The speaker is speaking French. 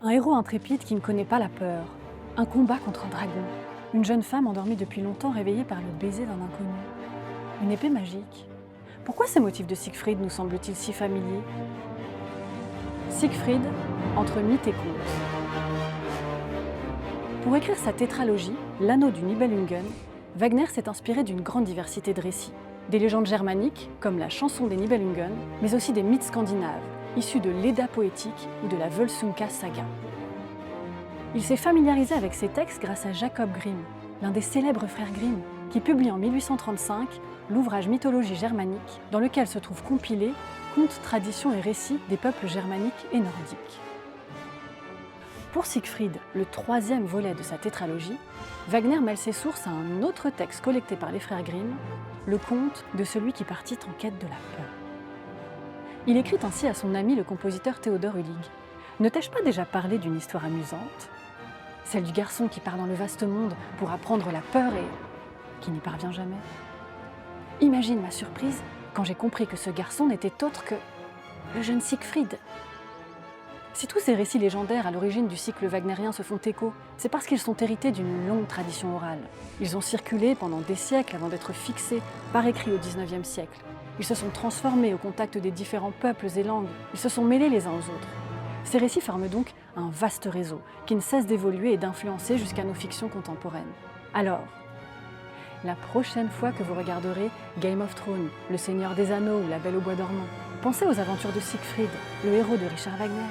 Un héros intrépide qui ne connaît pas la peur. Un combat contre un dragon. Une jeune femme endormie depuis longtemps réveillée par le baiser d'un inconnu. Une épée magique. Pourquoi ces motifs de Siegfried nous semblent-ils si familiers? Siegfried, entre mythe et conte. Pour écrire sa tétralogie, L'Anneau du Nibelungen, Wagner s'est inspiré d'une grande diversité de récits. Des légendes germaniques, comme la chanson des Nibelungen, mais aussi des mythes scandinaves, issus de l'Edda poétique ou de la Völsunga saga. Il s'est familiarisé avec ces textes grâce à Jacob Grimm, l'un des célèbres frères Grimm, qui publie en 1835 l'ouvrage Mythologie germanique, dans lequel se trouvent compilés contes, traditions et récits des peuples germaniques et nordiques. Pour Siegfried, le troisième volet de sa tétralogie, Wagner mêle ses sources à un autre texte collecté par les frères Grimm, le conte de celui qui partit en quête de la peur. Il écrit ainsi à son ami le compositeur Théodore Hullig. Ne t'ai-je pas déjà parlé d'une histoire amusante? Celle du garçon qui part dans le vaste monde pour apprendre la peur et qui n'y parvient jamais. Imagine ma surprise quand j'ai compris que ce garçon n'était autre que le jeune Siegfried. Si tous ces récits légendaires à l'origine du cycle wagnérien se font écho, c'est parce qu'ils sont hérités d'une longue tradition orale. Ils ont circulé pendant des siècles avant d'être fixés par écrit au XIXe siècle. Ils se sont transformés au contact des différents peuples et langues. Ils se sont mêlés les uns aux autres. Ces récits forment donc un vaste réseau qui ne cesse d'évoluer et d'influencer jusqu'à nos fictions contemporaines. Alors, la prochaine fois que vous regarderez Game of Thrones, Le Seigneur des Anneaux ou La Belle au bois dormant, pensez aux aventures de Siegfried, le héros de Richard Wagner.